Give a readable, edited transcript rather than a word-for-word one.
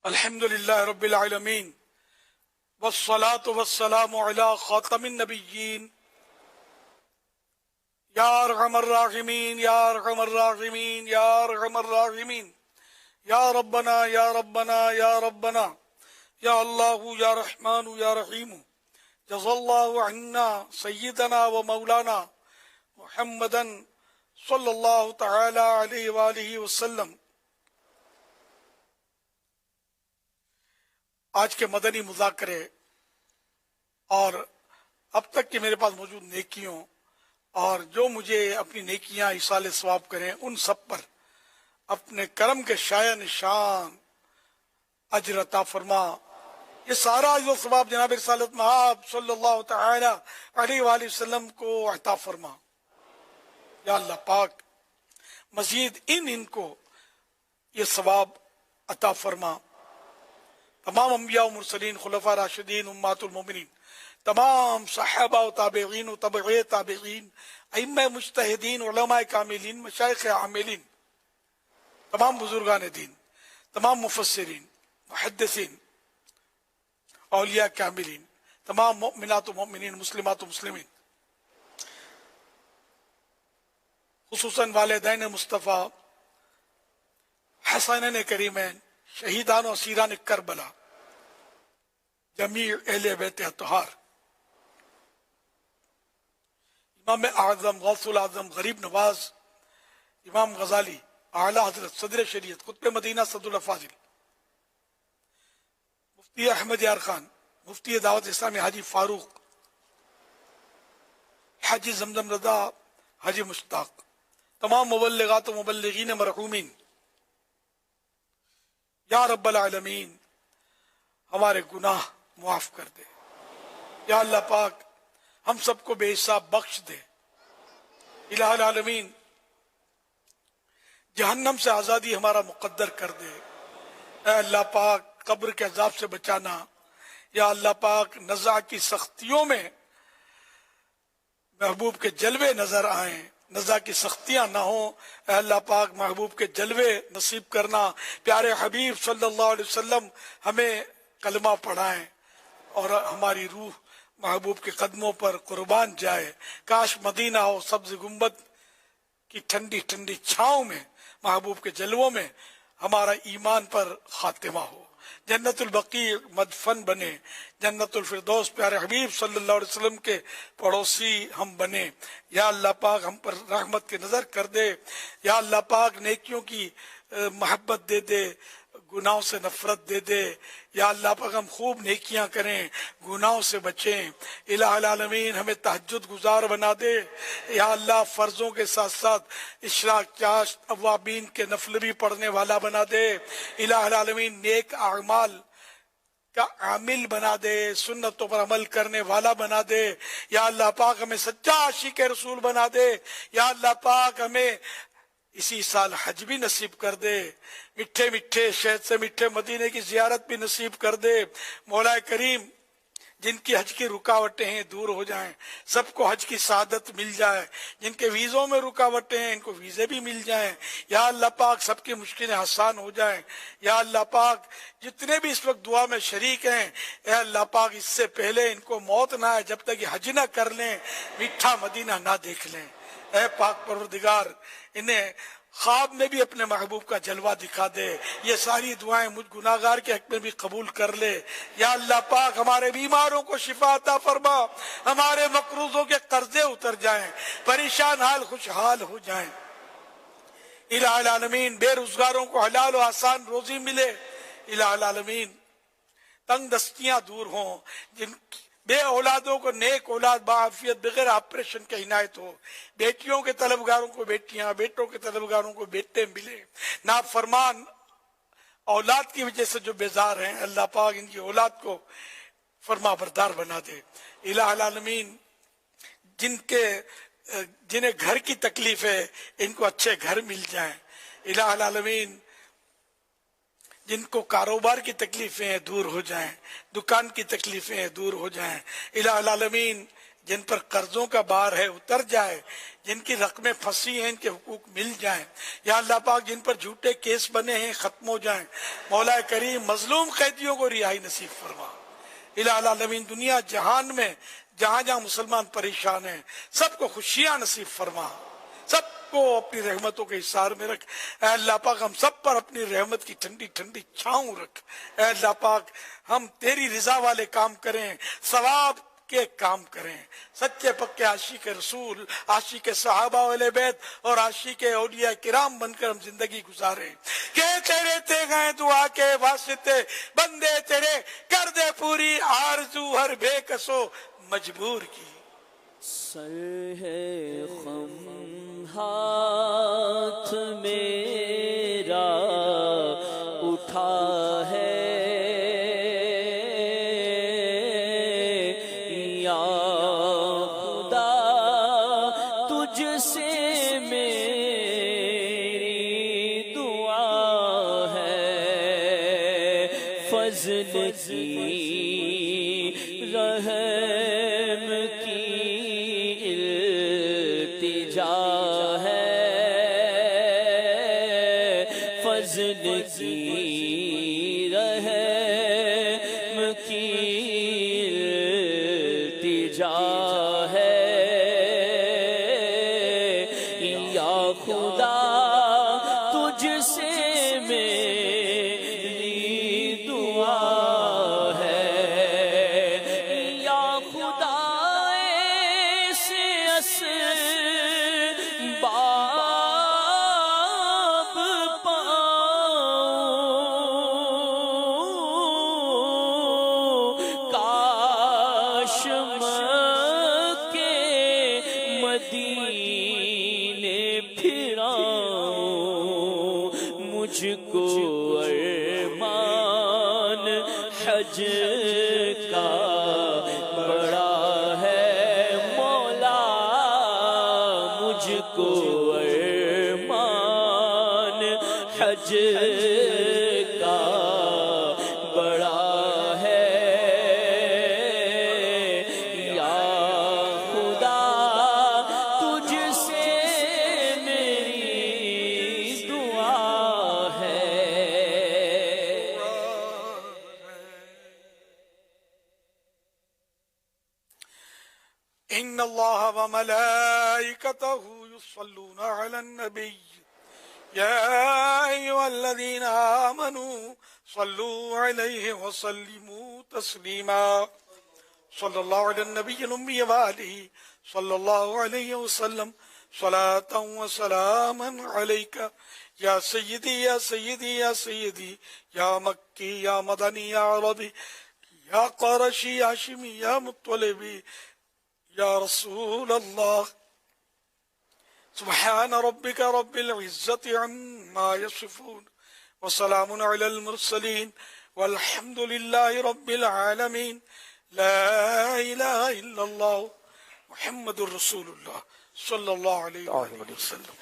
الحمد للہ رب العالمین والصلاة والسلام علی خاتم النبیین یا ارحم الراحمین یا ارحم الراحمین یا ارحم الراحمین یا ربنا یا ربنا یا ربنا یا اللہ یا رحمان یا رحیم جزا اللہ عنا سیدنا و مولانا محمدا صلی اللہ تعالی علیہ وآلہ وسلم۔ آج کے مدنی مذاکرے اور اب تک کے میرے پاس موجود نیکیوں اور جو مجھے اپنی نیکیاں ایصال ثواب کریں ان سب پر اپنے کرم کے شایع نشان اجر عطا فرما۔ یہ سارا اجر و ثواب جناب رسالت مآب صلی اللہ تعالی علیہ وآلہ وسلم کو عطا فرما۔ یا اللہ پاک مزید ان کو یہ ثواب عطا فرما۔ تمام انبیاء و مرسلین، خلفاء راشدین، امہات المومنین، تمام صحابہ و تابعین و تبع تابعین، ائمہ مجتہدین، علماء کاملین، مشایخ عاملین، تمام بزرگان دین، تمام مفسرین، محدثین، اولیاء کاملین، تمام مؤمنات و مؤمنین، مسلمات و مسلمین، خصوصاً والدین مصطفیٰ، حسنین کریمین، شہیدان و اسیران کربلا، جمیع اہل بیت اطہار، امام اعظم غوث العظم غریب نواز امام غزالی، اعلیٰ حضرت صدر شریعت قطب مدینہ سعد الافاضل، مفتی احمد یار خان، مفتی دعوت اسلامی حاجی فاروق، حاجی زمزم رضا، حاجی مشتاق، تمام مبلغات و مبلغین مرحومین، یا رب العالمین ہمارے گناہ معاف کر دے۔ یا اللہ پاک ہم سب کو بے حساب بخش دے۔ الہ العالمین جہنم سے آزادی ہمارا مقدر کر دے۔ اے اللہ پاک قبر کے عذاب سے بچانا۔ یا اللہ پاک نزاع کی سختیوں میں محبوب کے جلوے نظر آئیں، نزاع کی سختیاں نہ ہوں۔ اے اللہ پاک محبوب کے جلوے نصیب کرنا۔ پیارے حبیب صلی اللہ علیہ وسلم ہمیں کلمہ پڑھائیں اور ہماری روح محبوب کے قدموں پر قربان جائے۔ کاش مدینہ ہو، سبز گنبد کی ٹھنڈی ٹھنڈی چھاؤں میں، محبوب کے جلووں میں ہمارا ایمان پر خاتمہ ہو، جنت البقیع مدفن بنے، جنت الفردوس پیارے حبیب صلی اللہ علیہ وسلم کے پڑوسی ہم بنے۔ یا اللہ پاک ہم پر رحمت کی نظر کر دے۔ یا اللہ پاک نیکیوں کی محبت دے دے، گناہوں سے نفرت دے دے۔ یا اللہ پاک ہم خوب نیکیاں کریں، گناہوں سے بچیں۔ الہ العالمین ہمیں تہجد گزار بنا دے۔ یا اللہ فرضوں کے ساتھ ساتھ اشراق، چاشت، اوابین کے نفل بھی پڑھنے والا بنا دے۔ الہ العالمین نیک اعمال کا عامل بنا دے، سنتوں پر عمل کرنے والا بنا دے۔ یا اللہ پاک ہمیں سچا عاشق رسول بنا دے۔ یا اللہ پاک ہمیں اسی سال حج بھی نصیب کر دے، میٹھے میٹھے شہد سے میٹھے مدینے کی زیارت بھی نصیب کر دے۔ مولا کریم جن کی حج کی رکاوٹیں ہیں دور ہو جائیں، سب کو حج کی سعادت مل جائے۔ جن کے ویزوں میں رکاوٹیں ہیں ان کو ویزے بھی مل جائیں۔ یا اللہ پاک سب کی مشکلیں آسان ہو جائیں۔ یا اللہ پاک جتنے بھی اس وقت دعا میں شریک ہیں، اے اللہ پاک اس سے پہلے ان کو موت نہ آئے جب تک یہ حج نہ کر لیں، میٹھا مدینہ نہ دیکھ لیں۔ اے پاک پروردگار انہیں خواب میں بھی اپنے محبوب کا جلوہ دکھا دے۔ یہ ساری دعائیں مجھ گناہگار کے حق میں بھی قبول کر لے۔ یا اللہ پاک ہمارے بیماروں کو شفا عطا فرما، ہمارے مقروضوں کے قرضے اتر جائیں، پریشان حال خوشحال ہو جائیں۔ الہ العالمین بے روزگاروں کو حلال و آسان روزی ملے۔ الہ العالمین تنگ دستیاں دور ہوں، جن بے اولادوں کو نیک اولاد بعافیت بغیر آپریشن کے عنایت ہو، بیٹیوں کے طلبگاروں کو بیٹیاں، بیٹوں کے طلبگاروں کو بیٹے ملے۔ نافرمان اولاد کی وجہ سے جو بیزار ہیں، اللہ پاک ان کی اولاد کو فرما بردار بنا دے۔ الہ العالمین جنہیں گھر کی تکلیف ہے ان کو اچھے گھر مل جائیں۔ الہ العالمین جن کو کاروبار کی تکلیفیں دور ہو جائیں، دکان کی تکلیفیں دور ہو جائیں۔ الہ العالمین جن پر قرضوں کا بار ہے اتر جائے، جن کی رقمیں پھنسی ہیں ان کے حقوق مل جائیں، یا اللہ پاک جن پر جھوٹے کیس بنے ہیں ختم ہو جائیں۔ مولا کریم مظلوم قیدیوں کو رہائی نصیب فرما۔ الہ العالمین دنیا جہان میں جہاں جہاں مسلمان پریشان ہیں سب کو خوشیاں نصیب فرما، سب کو اپنی رحمتوں کے حصار میں رکھ۔ اے اللہ پاک ہم سب پر اپنی رحمت کی ٹھنڈی ٹھنڈی چھاؤں رکھ۔ اے اللہ پاک ہم تیری رضا والے کام کریں، ثواب کے کام کریں، سچے پکے عاشق رسول، عاشق صحابہ اہل بیت اور عاشق اولیاء کرام بن کر ہم زندگی گزاریں کہ تیرے تے گئے دعا کے واسطے بندے تیرے کر دے پوری آرزو ہر بے کسو مجبور کی۔ سر ہے خم ہاتھ میرا اٹھا ہے، یا خدا تجھ سے میری دعا ہے، فضل کی رحم کی التجا ہے، فضل کی رحم کی التجا ہے، یا خدا تجھ سے میری دعا ہے، یا خدا ایسے اسباب پاؤں، کاش مکے مدینے پھراؤں، مجھ کو ارمان حج کا بڑا ہے مولا، مجھ کو ارمان حج کا بڑا ہے، یا خدا تجھ سے میری دعا ہے۔ ان اللہ وملائکته یصلون علی النبی یا ایھا الذین آمنوا صلوا علیہ وسلموا تسلیما۔ صلی اللہ علی النبی الأمی وآلہ صلی اللہ علیہ وسلم صلاۃ وسلاما علیک یا سیدی یا سیدی یا سیدی، یا مکی یا مدنی یا عربی یا قرشی یا ہاشمی یا مطلبی، یا رسول اللہ۔ سبحان ربک رب العزت عما یصفون وسلام علی المرسلین والحمد للہ رب العالمین۔ لا الہ الا اللہ محمد الرسول اللہ صلی اللہ علیہ وسلم۔